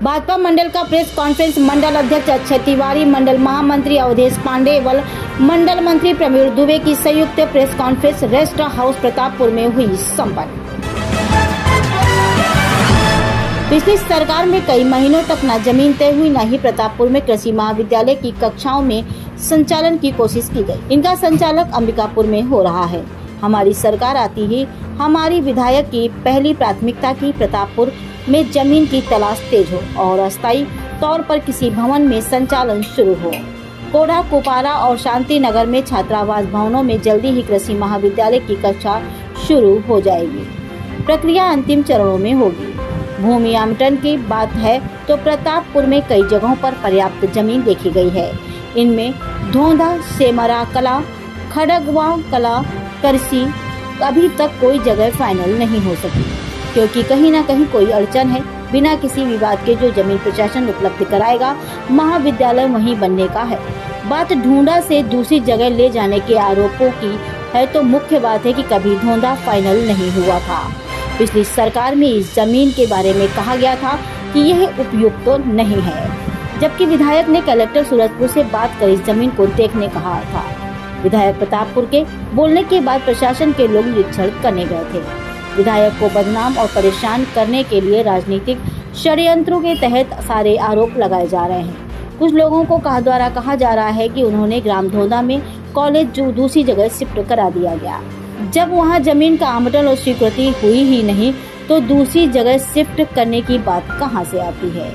भाजपा मंडल का press conference मंडल अध्यक्ष अक्षय तिवारी, मंडल महामंत्री अवधेश पांडे व मंडल मंत्री प्रवीण दुबे की संयुक्त press conference rest house Pratappur में हुई संपन्न। पिछली सरकार में कई महीनों तक न जमीन तय हुई, न ही प्रतापपुर में कृषि महाविद्यालय की कक्षाओं में संचालन की कोशिश की गई। इनका संचालक अंबिकापुर में हो रहा है। हमारी सरकार आती ही हमारी विधायक की पहली प्राथमिकता की प्रतापपुर में जमीन की तलाश तेज हो और अस्थायी तौर पर किसी भवन में संचालन शुरू हो। कोढ़ा, कुपारा और शांति नगर में छात्रावास भवनों में जल्दी ही कृषि महाविद्यालय की कक्षा शुरू हो जाएगी। प्रक्रिया अंतिम चरणों में होगी। भूमि आवंटन की बात है तो प्रतापपुर में कई जगहों पर पर्याप्त जमीन देखी गई है। इनमें धोंधा, सेमरा कला, खड़गवा कला, करसी अभी तक कोई जगह फाइनल नहीं हो सकी, क्योंकि कहीं न कहीं कोई अड़चन है। बिना किसी विवाद के जो जमीन प्रशासन उपलब्ध कराएगा, महाविद्यालय वहीं बनने का है। बात ढूंढा से दूसरी जगह ले जाने के आरोपों की है तो मुख्य बात है कि कभी धोंधा फाइनल नहीं हुआ था। पिछली सरकार में इस जमीन के बारे में कहा गया था कि यह उपयुक्त तो नहीं है, जबकि विधायक ने कलेक्टर सूरजपुर से बात कर इस जमीन को देखने कहा था। विधायक प्रतापपुर के बोलने के बाद प्रशासन के लोग निरीक्षण करने गए थे। विधायक को बदनाम और परेशान करने के लिए राजनीतिक षड्यंत्रों के तहत सारे आरोप लगाए जा रहे हैं। कुछ लोगों को द्वारा कहा जा रहा है कि उन्होंने ग्राम धोंधा में कॉलेज जो दूसरी जगह शिफ्ट करा दिया गया। जब वहां जमीन का आवंटन और स्वीकृति हुई ही नहीं तो दूसरी जगह शिफ्ट करने की बात कहां से आती है।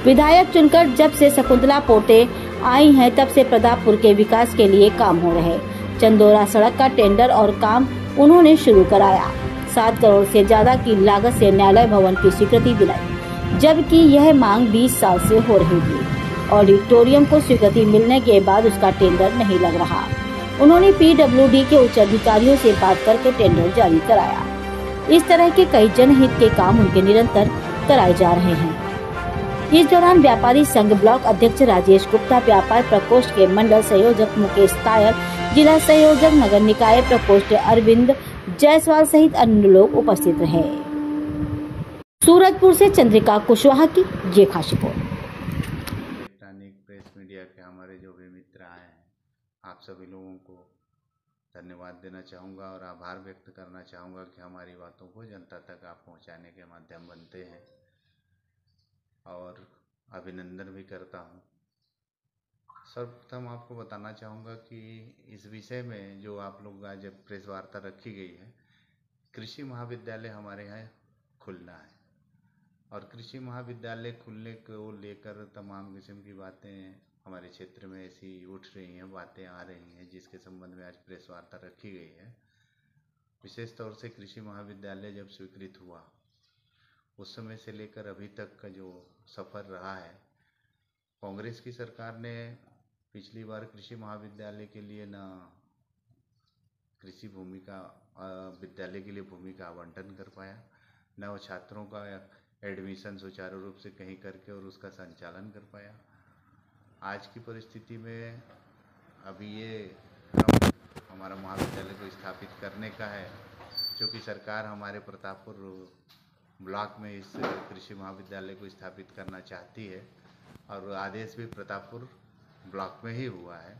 विधायक चुनकर जब से शकुंतला पोटे आई हैं, तब से प्रतापपुर के विकास के लिए काम हो रहे। चंदोरा सड़क का टेंडर और काम उन्होंने शुरू कराया। 7 करोड़ से ज्यादा की लागत से न्यायालय भवन की स्वीकृति दिलाई, जबकि यह मांग 20 साल से हो रही थी। ऑडिटोरियम को स्वीकृति मिलने के बाद उसका टेंडर नहीं लग रहा। उन्होंने PWD के उच्च अधिकारियों से बात करके टेंडर जारी कराया। इस तरह के कई जनहित के काम उनके निरंतर कराए जा रहे हैं। इस दौरान व्यापारी संघ ब्लॉक अध्यक्ष राजेश गुप्ता, व्यापार प्रकोष्ठ के मंडल संयोजक मुकेश तायर, जिला संयोजक नगर निकाय प्रकोष्ठ अरविंद जायसवाल सहित अन्य लोग उपस्थित रहे। सूरजपुर से चंद्रिका कुशवाहा की ये खास रिपोर्ट। इलेक्ट्रॉनिक प्रेस मीडिया के हमारे जो भी मित्र आए हैं, आप सभी लोगों को धन्यवाद देना चाहूँगा और आभार व्यक्त करना चाहूँगा कि हमारी बातों को जनता तक आप पहुँचाने के माध्यम बनते हैं, और अभिनंदन भी करता हूँ। सर्वप्रथम आपको बताना चाहूँगा कि इस विषय में जो आप लोग आज प्रेस वार्ता रखी गई है, कृषि महाविद्यालय हमारे यहाँ खुलना है और कृषि महाविद्यालय खुलने को लेकर तमाम किस्म की बातें हमारे क्षेत्र में ऐसी उठ रही हैं, बातें आ रही हैं, जिसके संबंध में आज प्रेस वार्ता रखी गई है। विशेष तौर से कृषि महाविद्यालय जब स्वीकृत हुआ उस समय से लेकर अभी तक का जो सफ़र रहा है, कांग्रेस की सरकार ने पिछली बार कृषि महाविद्यालय के लिए न कृषि भूमि का विद्यालय के लिए भूमि का आवंटन कर पाया, न वो छात्रों का एडमिशन सुचारू रूप से कहीं करके और उसका संचालन कर पाया। आज की परिस्थिति में अभी ये हमारा महाविद्यालय को स्थापित करने का है, क्योंकि सरकार हमारे प्रतापपुर ब्लॉक में इस कृषि महाविद्यालय को स्थापित करना चाहती है और आदेश भी प्रतापपुर ब्लॉक में ही हुआ है।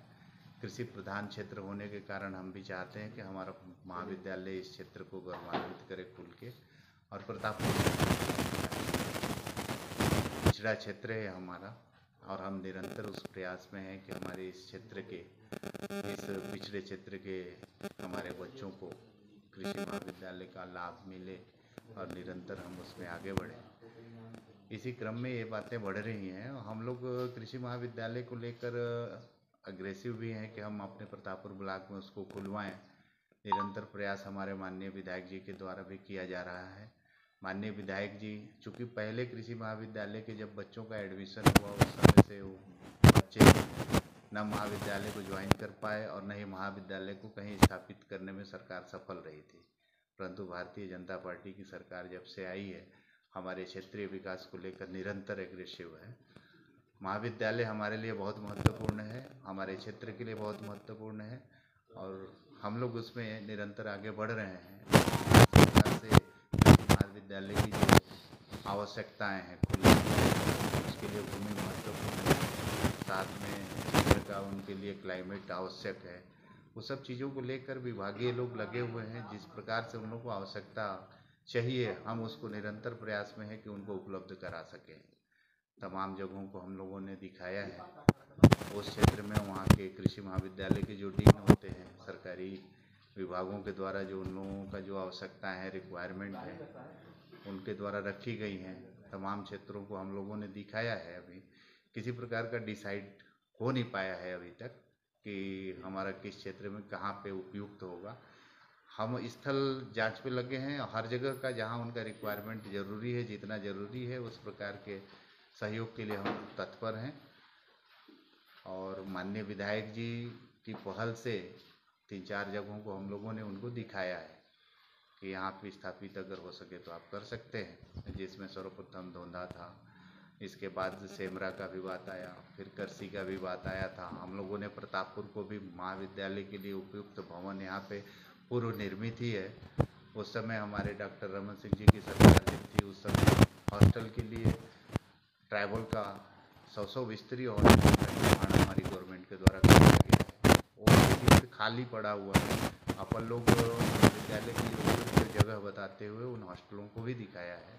कृषि प्रधान क्षेत्र होने के कारण हम भी चाहते हैं कि हमारा महाविद्यालय इस क्षेत्र को गौरवान्वित करे खुल के, और प्रतापपुर पिछड़ा क्षेत्र है हमारा और हम निरंतर उस प्रयास में हैं कि हमारे इस क्षेत्र के, इस पिछड़े क्षेत्र के हमारे बच्चों को कृषि महाविद्यालय का लाभ मिले और निरंतर हम उसमें आगे बढ़ें। इसी क्रम में ये बातें बढ़ रही हैं। हम लोग कृषि महाविद्यालय को लेकर अग्रेसिव भी हैं कि हम अपने प्रतापपुर ब्लॉक में उसको खुलवाएं। निरंतर प्रयास हमारे माननीय विधायक जी के द्वारा भी किया जा रहा है। माननीय विधायक जी, चूँकि पहले कृषि महाविद्यालय के जब बच्चों का एडमिशन हुआ उस समय से वो बच्चे न महाविद्यालय को ज्वाइन कर पाए और न ही महाविद्यालय को कहीं स्थापित करने में सरकार सफल रही थी। परंतु भारतीय जनता पार्टी की सरकार जब से आई है, हमारे क्षेत्रीय विकास को लेकर निरंतर एग्रेसिव है। महाविद्यालय हमारे लिए बहुत महत्वपूर्ण है, हमारे क्षेत्र के लिए बहुत महत्वपूर्ण है और हम लोग उसमें निरंतर आगे बढ़ रहे हैं। सरकार से महाविद्यालय की जो आवश्यकताएं हैं खुलने के लिए भूमि महत्वपूर्ण है, साथ में क्षेत्र का उनके लिए क्लाइमेट आवश्यक है। वो सब चीज़ों को लेकर विभागीय लोग लगे हुए हैं। जिस प्रकार से उन लोगों को आवश्यकता चाहिए, हम उसको निरंतर प्रयास में है कि उनको उपलब्ध करा सकें। तमाम जगहों को हम लोगों ने दिखाया है। उस क्षेत्र में वहाँ के कृषि महाविद्यालय के जो डीन होते हैं, सरकारी विभागों के द्वारा जो उन लोगों का जो आवश्यकता है, रिक्वायरमेंट है, उनके द्वारा रखी गई हैं। तमाम क्षेत्रों को हम लोगों ने दिखाया है। अभी किसी प्रकार का डिसाइड हो नहीं पाया है अभी तक कि हमारा किस क्षेत्र में कहाँ पे उपयुक्त होगा। हम स्थल जांच पे लगे हैं। हर जगह का जहाँ उनका रिक्वायरमेंट ज़रूरी है, जितना ज़रूरी है उस प्रकार के सहयोग के लिए हम तत्पर हैं। और माननीय विधायक जी की पहल से 3-4 जगहों को हम लोगों ने उनको दिखाया है कि यहाँ पे स्थापित अगर हो सके तो आप कर सकते हैं, जिसमें सर्वप्रथम धोंधा था, इसके बाद सेमरा का भी बात आया, फिर करसी का भी बात आया था। हम लोगों ने प्रतापपुर को भी महाविद्यालय के लिए उपयुक्त भवन यहाँ पे पूर्व निर्मित ही है। उस समय हमारे डॉक्टर रमन सिंह जी की सरकार जब थी, उस समय हॉस्टल के लिए ट्राइबल का 100 बिस्तरी हॉस्टल का निर्माण हमारी गवर्नमेंट के द्वारा कराया गया है। वो खाली पड़ा हुआ है। अपन लोग विद्यालय की उपयुक्त जगह बताते हुए उन हॉस्टलों को भी दिखाया है।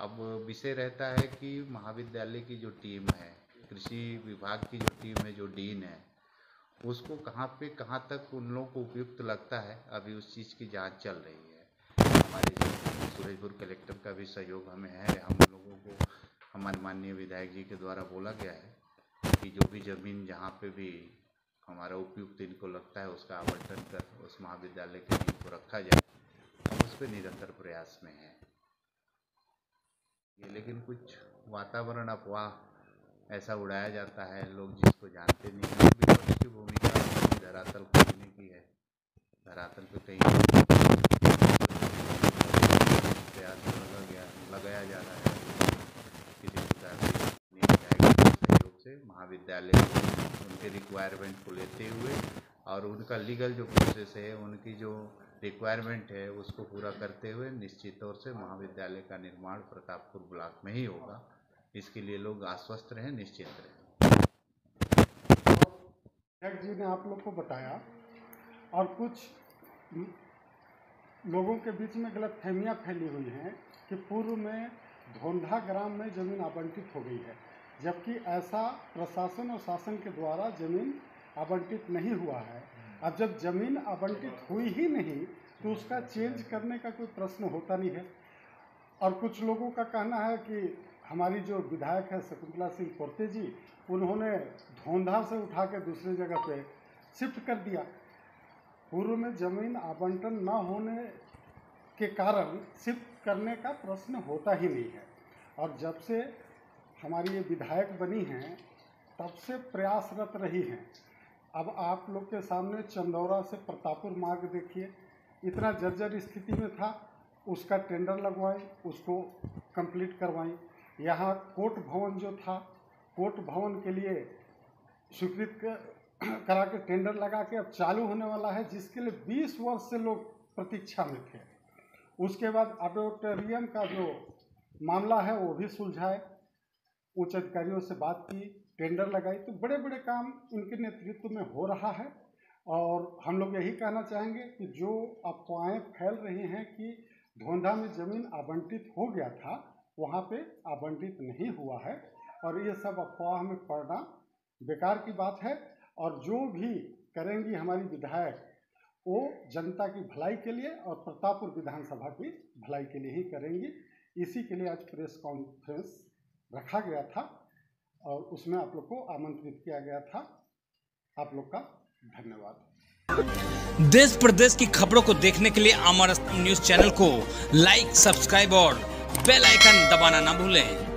अब विषय रहता है कि महाविद्यालय की जो टीम है, कृषि विभाग की जो टीम है, जो डीन है, उसको कहाँ पे कहाँ तक उन लोगों को उपयुक्त लगता है, अभी उस चीज़ की जांच चल रही है। हमारे सूरजपुर कलेक्टर का भी सहयोग हमें है। हम लोगों को हमारे माननीय विधायक जी के द्वारा बोला गया है कि जो भी ज़मीन जहाँ पे भी हमारा उपयुक्त इनको लगता है उसका आवंटन कर उस महाविद्यालय के लिए को रखा जाए। हम उस पर निरंतर प्रयास में हैं। ये लेकिन कुछ वातावरण अफवाह ऐसा उड़ाया जाता है, लोग जिसको जानते नहीं हैं। विपक्ष की भूमिका धरातल खोलने की है। धरातल पे कहीं प्रयास लगाया जा रहा है। किसी प्रकार से सहयोग से महाविद्यालय उनके रिक्वायरमेंट को लेते हुए और उनका लीगल जो प्रोसेस है, उनकी जो रिक्वायरमेंट है, उसको पूरा करते हुए निश्चित तौर से महाविद्यालय का निर्माण प्रतापपुर ब्लॉक में ही होगा। इसके लिए लोग आश्वस्त रहें, निश्चित रहें। जी ने आप लोग को बताया और कुछ लोगों के बीच में गलतफहमियां फैली हुई हैं कि पूर्व में धोंधा ग्राम में ज़मीन आवंटित हो गई है, जबकि ऐसा प्रशासन और शासन के द्वारा ज़मीन आवंटित नहीं हुआ है। अब जब ज़मीन आवंटित हुई ही नहीं तो उसका चेंज करने का कोई प्रश्न होता नहीं है। और कुछ लोगों का कहना है कि हमारी जो विधायक है शकुंतला सिंह पोर्ते जी, उन्होंने धोंधा से उठा के दूसरी जगह पे शिफ्ट कर दिया। पूर्व में ज़मीन आवंटन न होने के कारण शिफ्ट करने का प्रश्न होता ही नहीं है। और जब से हमारी ये विधायक बनी हैं तब से प्रयासरत रही हैं। अब आप लोग के सामने चंदौरा से प्रतापपुर मार्ग देखिए, इतना जर्जर स्थिति में था, उसका टेंडर लगवाई, उसको कंप्लीट करवाई। यहाँ कोर्ट भवन जो था, कोर्ट भवन के लिए स्वीकृत करा के टेंडर लगा के अब चालू होने वाला है, जिसके लिए 20 वर्ष से लोग प्रतीक्षा में थे। उसके बाद ऑडिटोरियम का जो मामला है वो भी सुलझाए, उच्च अधिकारियों से बात की, टेंडर लगाई, तो बड़े बड़े काम इनके नेतृत्व में हो रहा है। और हम लोग यही कहना चाहेंगे कि जो अफवाहें फैल रही हैं कि धोंधा में ज़मीन आवंटित हो गया था, वहाँ पे आवंटित नहीं हुआ है और ये सब अफवाह में पड़ना बेकार की बात है। और जो भी करेंगी हमारी विधायक, वो जनता की भलाई के लिए और प्रतापपुर विधानसभा की भलाई के लिए ही करेंगी। इसी के लिए आज प्रेस कॉन्फ्रेंस रखा गया था और उसमें आप लोग को आमंत्रित किया गया था। आप लोग का धन्यवाद। देश प्रदेश की खबरों को देखने के लिए आमरस न्यूज चैनल को लाइक, सब्सक्राइब और बेल आइकन दबाना ना भूलें।